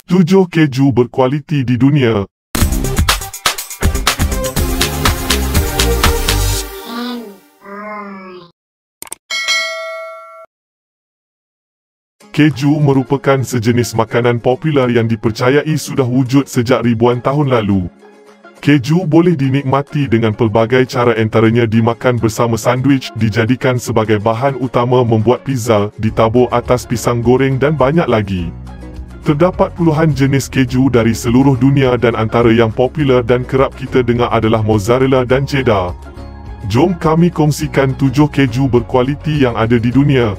7 keju berkualiti di dunia. Keju merupakan sejenis makanan popular yang dipercayai sudah wujud sejak ribuan tahun lalu. Keju boleh dinikmati dengan pelbagai cara, antaranya dimakan bersama sandwich, dijadikan sebagai bahan utama membuat pizza, ditabur atas pisang goreng dan banyak lagi. Terdapat puluhan jenis keju dari seluruh dunia dan antara yang popular dan kerap kita dengar adalah mozzarella dan cheddar. Jom kami kongsikan 7 keju berkualiti yang ada di dunia.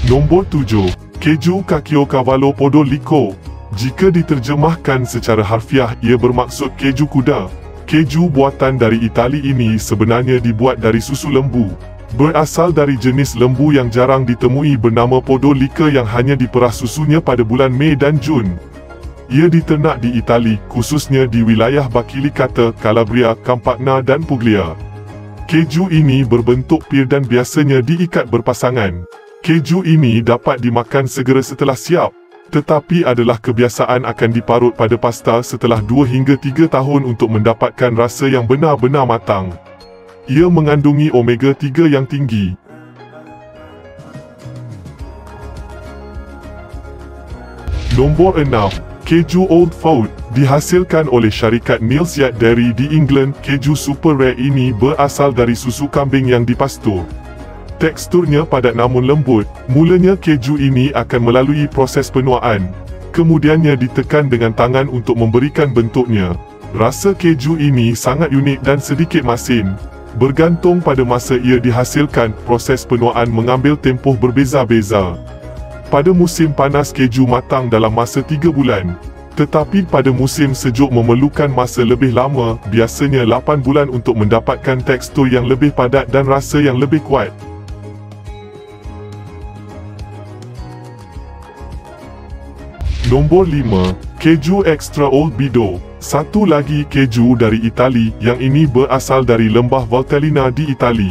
Nombor 7. Keju Caciocavallo Podolico. Jika diterjemahkan secara harfiah, ia bermaksud keju kuda. Keju buatan dari Itali ini sebenarnya dibuat dari susu lembu. Berasal dari jenis lembu yang jarang ditemui bernama Podolica yang hanya diperah susunya pada bulan Mei dan Jun. Ia diternak di Itali, khususnya di wilayah Basilicata, Calabria, Campagna dan Puglia. Keju ini berbentuk pir dan biasanya diikat berpasangan. Keju ini dapat dimakan segera setelah siap, tetapi adalah kebiasaan akan diparut pada pasta setelah 2 hingga 3 tahun untuk mendapatkan rasa yang benar-benar matang. Ia mengandungi omega 3 yang tinggi. Nombor 6. Keju Old Ford. Dihasilkan oleh syarikat Neal's Yard Dairy di England, keju super rare ini berasal dari susu kambing yang dipastur. Teksturnya padat namun lembut. Mulanya keju ini akan melalui proses penuaan. Kemudiannya ditekan dengan tangan untuk memberikan bentuknya. Rasa keju ini sangat unik dan sedikit masin. Bergantung pada masa ia dihasilkan, proses penuaan mengambil tempoh berbeza-beza. Pada musim panas keju matang dalam masa 3 bulan. Tetapi pada musim sejuk memerlukan masa lebih lama, biasanya 8 bulan untuk mendapatkan tekstur yang lebih padat dan rasa yang lebih kuat. Nombor 5. Keju Extra Old Bido. Satu lagi keju dari Itali, yang ini berasal dari lembah Valtellina di Itali.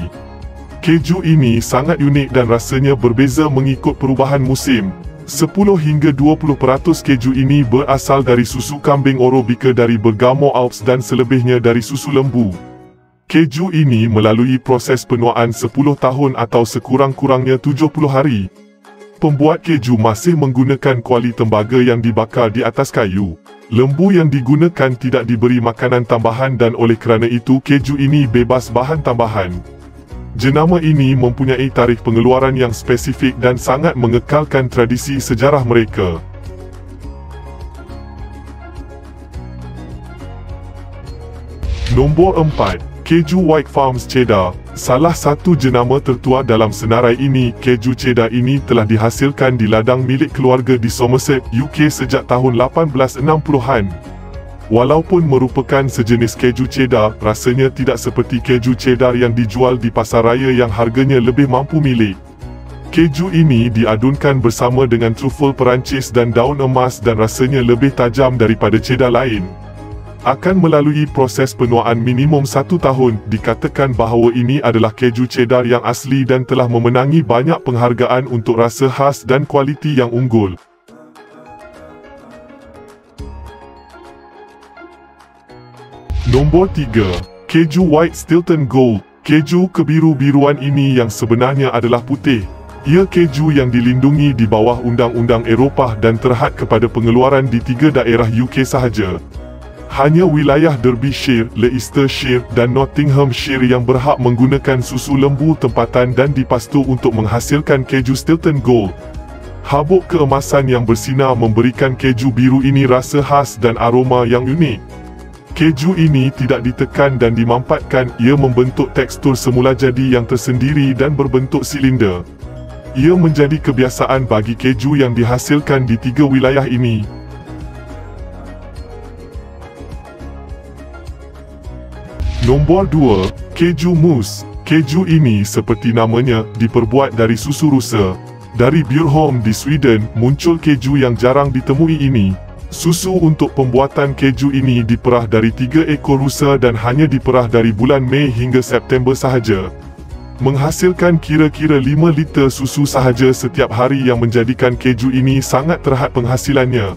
Keju ini sangat unik dan rasanya berbeza mengikut perubahan musim. 10 hingga 20% keju ini berasal dari susu kambing Arabica dari Bergamo Alps dan selebihnya dari susu lembu. Keju ini melalui proses penuaan 10 tahun atau sekurang-kurangnya 70 hari. Pembuat keju masih menggunakan kuali tembaga yang dibakar di atas kayu. Lembu yang digunakan tidak diberi makanan tambahan dan oleh kerana itu keju ini bebas bahan tambahan. Jenama ini mempunyai tarikh pengeluaran yang spesifik dan sangat mengekalkan tradisi sejarah mereka. Nombor 4. Keju White Farms Cheddar. Salah satu jenama tertua dalam senarai ini, keju cheddar ini telah dihasilkan di ladang milik keluarga di Somerset, UK sejak tahun 1860-an. Walaupun merupakan sejenis keju cheddar, rasanya tidak seperti keju cheddar yang dijual di pasar raya yang harganya lebih mampu milik. Keju ini diadunkan bersama dengan trufel Perancis dan daun emas dan rasanya lebih tajam daripada cheddar lain. Akan melalui proses penuaan minimum 1 tahun, dikatakan bahawa ini adalah keju cheddar yang asli dan telah memenangi banyak penghargaan untuk rasa khas dan kualiti yang unggul. Nombor 3. Keju White Stilton Gold. Keju kebiru-biruan ini yang sebenarnya adalah putih. Ia keju yang dilindungi di bawah undang-undang Eropah dan terhad kepada pengeluaran di 3 daerah UK sahaja. Hanya wilayah Derbyshire, Leicestershire dan Nottinghamshire yang berhak menggunakan susu lembu tempatan dan dipastur untuk menghasilkan keju Stilton Gold. Habuk keemasan yang bersinar memberikan keju biru ini rasa khas dan aroma yang unik. Keju ini tidak ditekan dan dimampatkan, ia membentuk tekstur semula jadi yang tersendiri dan berbentuk silinder. Ia menjadi kebiasaan bagi keju yang dihasilkan di 3 wilayah ini. Nombor 2. Keju Mousse. Keju ini seperti namanya, diperbuat dari susu rusa. Dari Bjurholm di Sweden, muncul keju yang jarang ditemui ini. Susu untuk pembuatan keju ini diperah dari 3 ekor rusa dan hanya diperah dari bulan Mei hingga September sahaja. menghasilkan kira-kira 5 liter susu sahaja setiap hari yang menjadikan keju ini sangat terhad penghasilannya.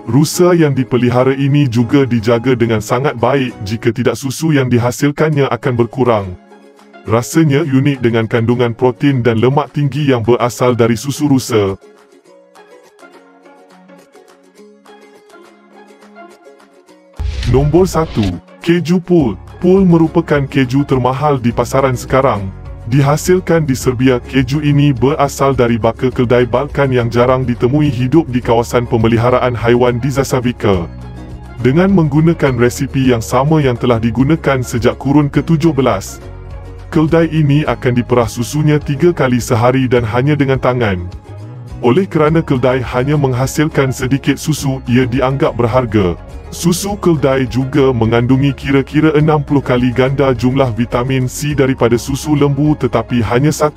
Rusa yang dipelihara ini juga dijaga dengan sangat baik jika tidak susu yang dihasilkannya akan berkurang. Rasanya unik dengan kandungan protein dan lemak tinggi yang berasal dari susu rusa. Nombor 1. Keju Pool. Pool merupakan keju termahal di pasaran sekarang. Dihasilkan di Serbia, keju ini berasal dari baka keldai Balkan yang jarang ditemui hidup di kawasan pemeliharaan haiwan di Zasavica. Dengan menggunakan resipi yang sama yang telah digunakan sejak kurun ke-17, keldai ini akan diperah susunya 3 kali sehari dan hanya dengan tangan. Oleh kerana keldai hanya menghasilkan sedikit susu, ia dianggap berharga. Susu keldai juga mengandungi kira-kira 60 kali ganda jumlah vitamin C daripada susu lembu tetapi hanya 1%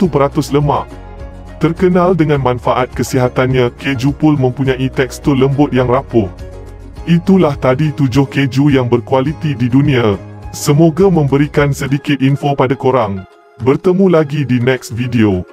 lemak. Terkenal dengan manfaat kesihatannya, keju Pool mempunyai tekstur lembut yang rapuh. Itulah tadi 7 keju yang berkualiti di dunia. Semoga memberikan sedikit info pada korang. Bertemu lagi di next video.